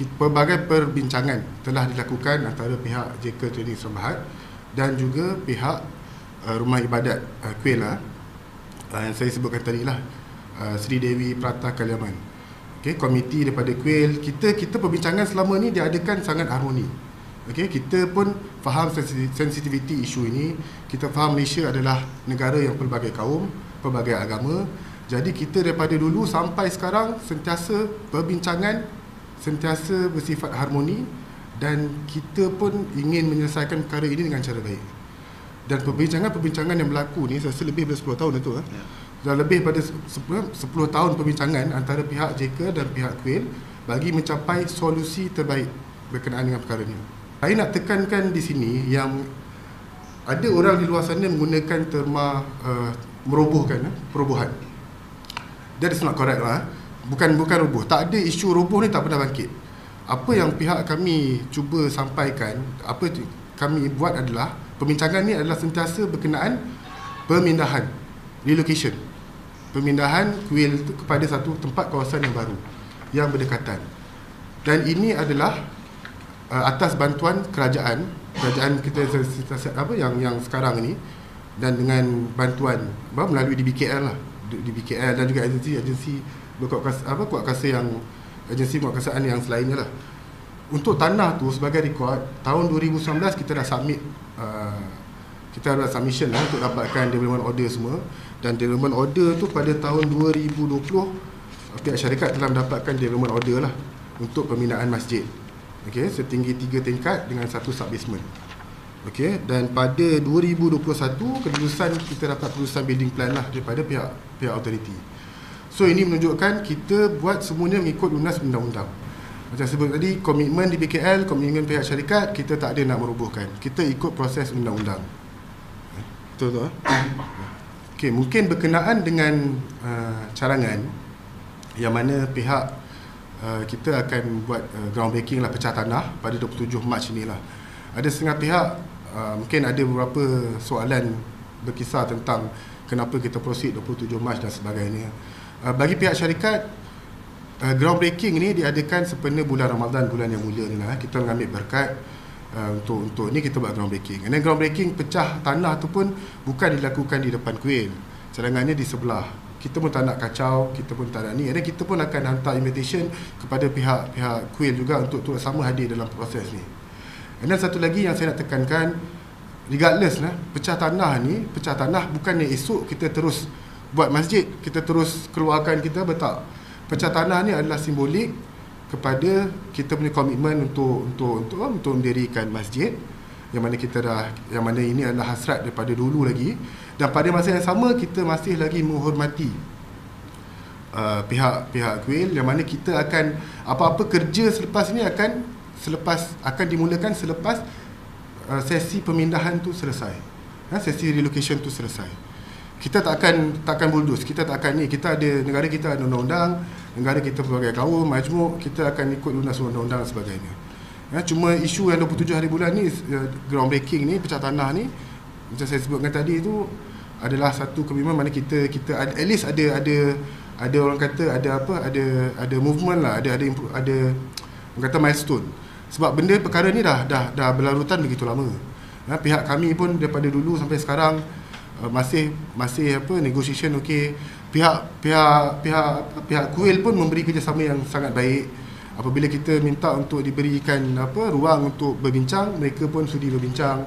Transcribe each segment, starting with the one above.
pelbagai perbincangan telah dilakukan antara pihak JK Training Islam Berhad dan juga pihak Rumah Ibadat Kuil yang saya sebutkan tadi lah, Sri Dewi Prata Kaliaman. Okay, komiti daripada Kuil, kita perbincangan selama ni diadakan sangat harmoni. Okay, kita pun faham sensitiviti isu ini. Kita faham Malaysia adalah negara yang pelbagai kaum, pelbagai agama. Jadi kita daripada dulu sampai sekarang sentiasa perbincangan, sentiasa bersifat harmoni, dan kita pun ingin menyelesaikan perkara ini dengan cara baik. Dan perbincangan-perbincangan yang berlaku ni saya rasa lebih daripada 10 tahun itu. Dah lebih pada 10 tahun perbincangan antara pihak JK dan pihak Kuil bagi mencapai solusi terbaik berkenaan dengan perkara ini. Saya nak tekankan di sini yang ada orang di luar sana menggunakan terma merobohkan, perobohan. That is not correct lah. Bukan roboh. Tak ada isu roboh ni, tak pernah bangkit. Apa yang pihak kami cuba sampaikan, apa kami buat adalah perbincangan ni adalah sentiasa berkenaan pemindahan, relocation. Pemindahan Kuil itu kepada satu tempat kawasan yang baru, yang berdekatan. Dan ini adalah atas bantuan kerajaan kita yang sekarang ini, dan dengan bantuan melalui DBKL lah, DBKL dan juga agensi kuatkuasaan yang selainnya lah. Untuk tanah tu sebagai rekod, tahun 2019 kita dah submit, kita ada submission lah untuk dapatkan development order semua. Dan development order tu pada tahun 2020 pihak syarikat telah mendapatkan development order lah untuk pembinaan masjid. Okey, setinggi 3 tingkat dengan 1 sub-basement. Okey, dan pada 2021 kelulusan, kita dapat kelulusan building plan lah daripada pihak authority. So ini menunjukkan kita buat semuanya mengikut lunas undang-undang. Macam sebut tadi, komitmen di BKL, komitmen pihak syarikat, kita tak ada nak merobohkan. Kita ikut proses undang-undang. Betul tak? Okey, mungkin berkenaan dengan carangan yang mana pihak kita akan buat groundbreaking lah, pecah tanah pada 27 Mac inilah. Ada setengah pihak mungkin ada beberapa soalan berkisar tentang kenapa kita proceed 27 Mac dan sebagainya. Bagi pihak syarikat, groundbreaking ni diadakan sempena bulan Ramadan, bulan yang mulia ni lah. Kita mengambil berkat untuk ni kita buat groundbreaking. Dan groundbreaking pecah tanah tu pun bukan dilakukan di depan Kuil. Cadangannya di sebelah. Kita pun tak nak kacau, kita pun tak nak ni. Dan kita pun akan hantar invitation kepada pihak Kuil juga untuk turut sama hadir dalam proses ni. Dan satu lagi yang saya nak tekankan, regardless lah, pecah tanah bukannya esok kita terus buat masjid, kita terus keluarkan kita, betul. Pecah tanah ni adalah simbolik kepada kita punya komitmen untuk mendirikan masjid, yang mana ini adalah hasrat daripada dulu lagi. Dan pada masa yang sama kita masih lagi menghormati pihak Kuil, yang mana kita akan apa-apa kerja selepas ini akan dimulakan selepas sesi pemindahan tu selesai, sesi relocation tu selesai. Kita takkan bulldoze, kita ada negara, kita ada undang-undang, negara kita berbagai kaum, majmuk, kita akan ikut lunas undang-undang dan sebagainya. Cuma isu yang 27 hari bulan ni, groundbreaking ni, pecah tanah ni, macam saya sebutkan tadi tu, adalah satu komitmen mana kita at least ada orang kata ada movement lah, ada orang kata milestone. Sebab perkara ni dah berlarutan begitu lama. Pihak kami pun daripada dulu sampai sekarang masih negotiation okey. Pihak Kuil pun memberi kerjasama yang sangat baik. Apabila kita minta untuk diberikan ruang untuk berbincang, mereka pun sudi berbincang.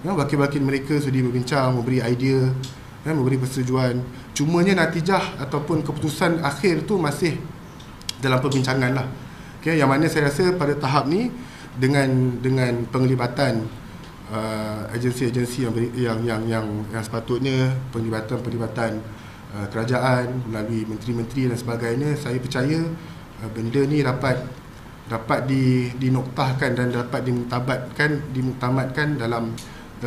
Wakil-wakil mereka sudi berbincang, memberi idea, memberi persetujuan. Cumanya natijah ataupun keputusan akhir tu masih dalam perbincangan lah. Okay, yang mana saya rasa pada tahap ni dengan penglibatan agensi-agensi yang sepatutnya, penglibatan kerajaan melalui menteri-menteri dan sebagainya, saya percaya benda ni dapat dinoktahkan dan dapat dimuktamadkan dalam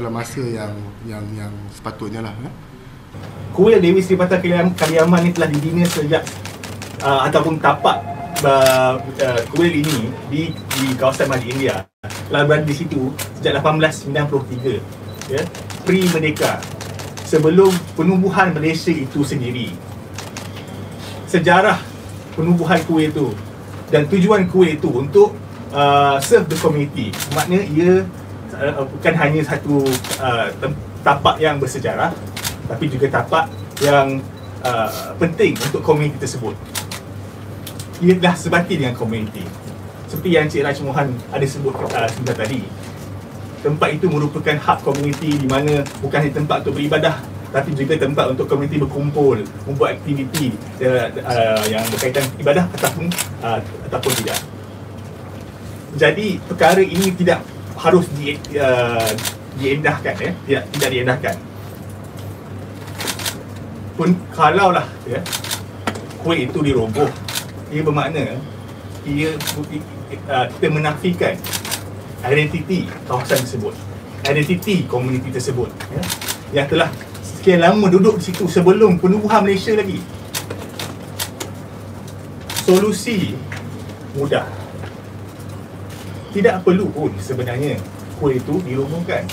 masa yang sepatutnya lah. Kuil Dewi Sri Prata Kaliaman ni telah dibina sejak ataupun tapak kuil ini di kawasan Masjid India telah berada di situ sejak 1893, ya, pre-merdeka, sebelum penubuhan Malaysia itu sendiri. Sejarah penubuhan kuil itu Dan tujuan kuil itu untuk serve the community. Maknanya ia bukan hanya satu tapak yang bersejarah, tapi juga tapak yang penting untuk komuniti tersebut. Ia dah sebati dengan komuniti. Seperti yang Cik Raj Mohan ada sebut sebentar tadi, tempat itu merupakan hub komuniti di mana bukan hanya tempat untuk beribadah, tapi juga tempat untuk komuniti berkumpul, membuat aktiviti yang berkaitan ibadah ataupun tidak. Jadi perkara ini tidak harus diendahkan, tidak diendahkan. Pun kalaulah kuil itu diroboh, ia bermakna kita menafikan identiti kawasan tersebut, identiti komuniti tersebut, yang telah sekian lama duduk di situ sebelum penubuhan Malaysia lagi. Solusi mudah. Tidak perlu pun sebenarnya kuil itu dirobohkan.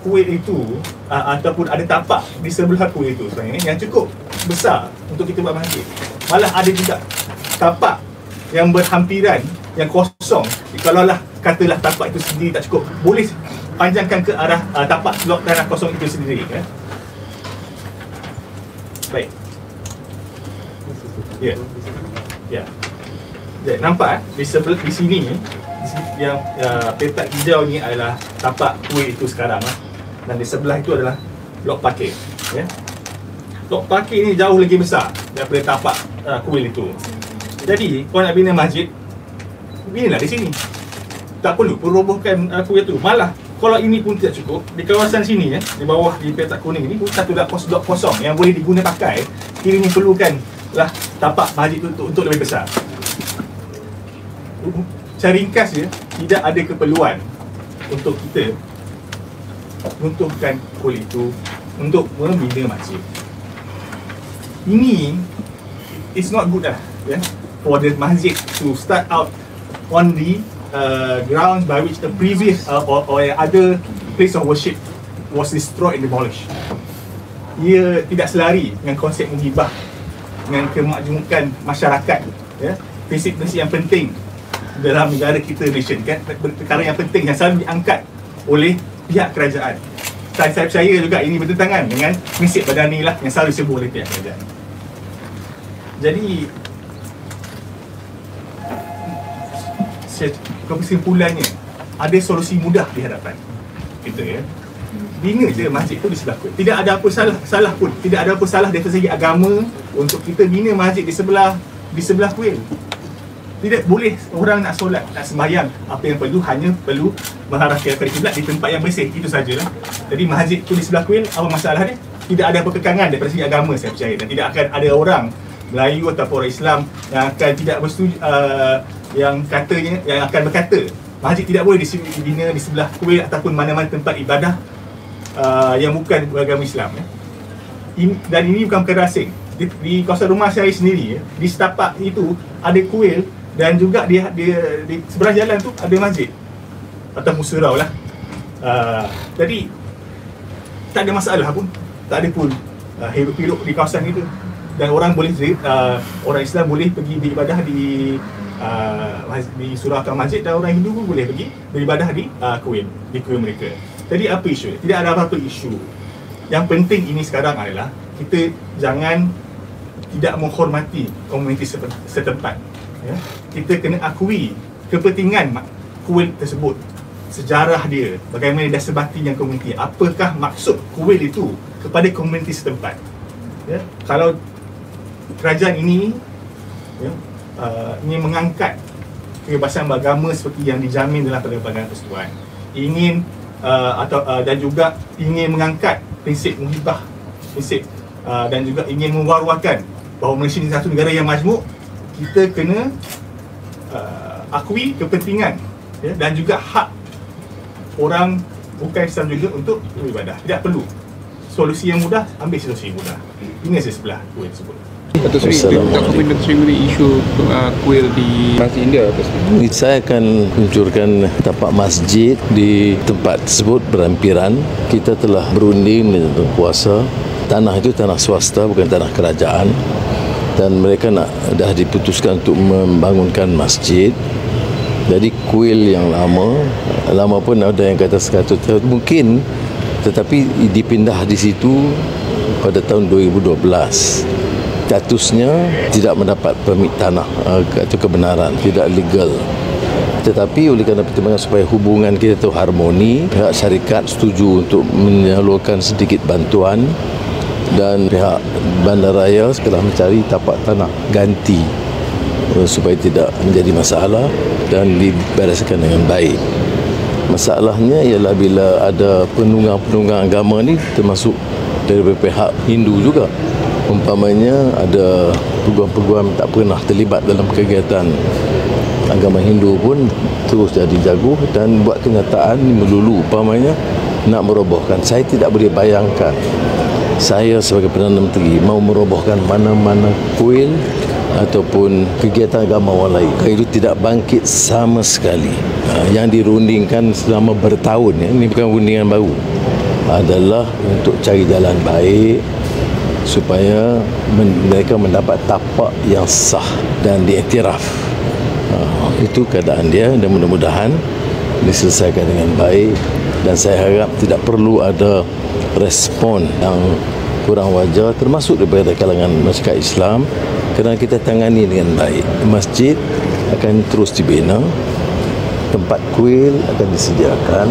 Kuil itu ataupun ada tapak di sebelah kuil itu sebenarnya yang cukup besar untuk kita buat masjid. Malah ada juga tapak yang berhampiran, yang kosong. Kalaulah katalah tapak itu sendiri tak cukup, boleh panjangkan ke arah tapak blok tanah kosong itu sendiri. Baik. Ya. Ya. Jadi, nampak di sini yang petak hijau ni adalah tapak kuil itu sekarang, dan di sebelah itu adalah blok parkir. Ya. Blok parkir ni jauh lagi besar daripada tapak kuil itu. Jadi kalau nak bina masjid, binalah di sini. Tak perlu robohkan kuil itu. Malah kalau ini pun tidak cukup, di kawasan sini di bawah di petak kuning ini pun satu blok kosong yang boleh diguna pakai. Kiranya perlukanlah tapak masjid itu untuk lebih besar. Secara ringkas tidak ada keperluan untuk kita runtuhkan kuil itu untuk membina masjid. Ini it's not good for the masjid to start out on the grounds by which the previous or other place of worship was destroyed and demolished. Ia tidak selari dengan konsep menghibah, dengan kemakmuran masyarakat, prinsip-prinsip yang penting dalam negara kita, nation kan, perkara yang penting yang selalu diangkat oleh pihak kerajaan. Saya percaya juga ini bertentangan dengan prinsip badani lah yang selalu disebut oleh pihak kerajaan. Jadi kesimpulannya, ada solusi mudah di hadapan kita bina je masjid tu di sebelah kuil. Tidak ada apa salah pun, tidak ada apa salah dari segi agama untuk kita bina masjid di sebelah kuil. Tidak boleh orang nak solat, nak sembahyang, apa yang hanya perlu mengarah ke kiblat di tempat yang bersih, itu sajalah. Jadi masjid tu di sebelah kuil, apa masalah dia? Tidak ada perkekangan daripada segi agama, saya percaya, dan tidak akan ada orang Melayu ataupun orang Islam yang akan tidak bersetuju, yang akan berkata masjid tidak boleh dibina di sebelah kuil ataupun mana-mana tempat ibadah yang bukan beragama Islam. Dan ini bukan perkara asing. Di kawasan rumah saya sendiri, di setapak itu ada kuil, dan juga di seberang jalan tu ada masjid atau musurau lah. Jadi tak ada masalah pun, tak ada pun hirup-hirup di kawasan itu, dan orang boleh orang Islam boleh pergi beribadah di surau atau masjid, dan orang Hindu pun boleh pergi beribadah di kuil mereka. Jadi apa isu? Tidak ada apa-apa isu. Yang penting ini sekarang adalah kita jangan tidak menghormati komuniti setempat. Kita kena akui kepentingan kuil tersebut, sejarah dia, bagaimana dia sebati dengan komuniti, apakah maksud kuil itu kepada komuniti setempat. Kalau kerajaan ini ingin mengangkat kebebasan beragama seperti yang dijamin dalam Perlembagaan Persekutuan, ingin dan juga ingin mengangkat prinsip muhibah, dan juga ingin mewaruahkan bahawa Malaysia ini satu negara yang majmuk, kita kena akui kepentingan dan juga hak orang bukan Islam juga untuk beribadah. Tidak perlu solusi yang mudah, ambil solusi yang mudah. Ini saya sebelah kuil tersebut. Datuk Seri, Datuk Seri mengenai isu kuil di Masjid India. Saya akan luncurkan tapak masjid di tempat tersebut berhampiran. Kita telah berunding dengan kuasa. Tanah itu tanah swasta, bukan tanah kerajaan. dan mereka dah diputuskan untuk membangunkan masjid. Jadi kuil yang lama pun ada yang kata 100 tahun mungkin, tetapi dipindah di situ pada tahun 2012. Statusnya tidak mendapat permit tanah atau kebenaran, tidak legal. Tetapi oleh kerana pertimbangan supaya hubungan kita itu harmoni, pihak syarikat setuju untuk menyalurkan sedikit bantuan dan pihak bandaraya telah mencari tapak tanah ganti supaya tidak menjadi masalah dan dibereskan dengan baik. Masalahnya ialah bila ada penunggang-penunggang agama ni termasuk dari pihak Hindu juga. Umpamanya ada peguam-peguam tak pernah terlibat dalam kegiatan agama Hindu pun terus jadi jago dan buat kenyataan melulu umpamanya nak merobohkan. Saya tidak boleh bayangkan saya sebagai Perdana Menteri mau merobohkan mana-mana kuil ataupun kegiatan agama orang lain. Itu tidak bangkit sama sekali. Yang dirundingkan selama bertahun, ini bukan rundingan baru, adalah untuk cari jalan baik supaya mereka mendapat tapak yang sah dan diiktiraf. Itu keadaan dia dan mudah-mudahan diselesaikan dengan baik, dan saya harap tidak perlu ada respon yang kurang wajar termasuk daripada kalangan masyarakat Islam, kerana kita tangani dengan baik. Masjid akan terus dibina, tempat kuil akan disediakan,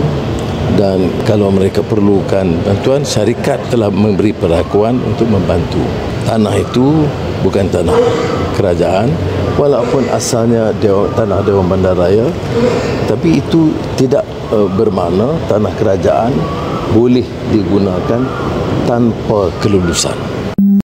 dan kalau mereka perlukan bantuan, syarikat telah memberi perlakuan untuk membantu. Tanah itu bukan tanah kerajaan, walaupun asalnya tanah Dewan Bandaraya, tapi itu tidak bermakna tanah kerajaan boleh digunakan tanpa kelulusan.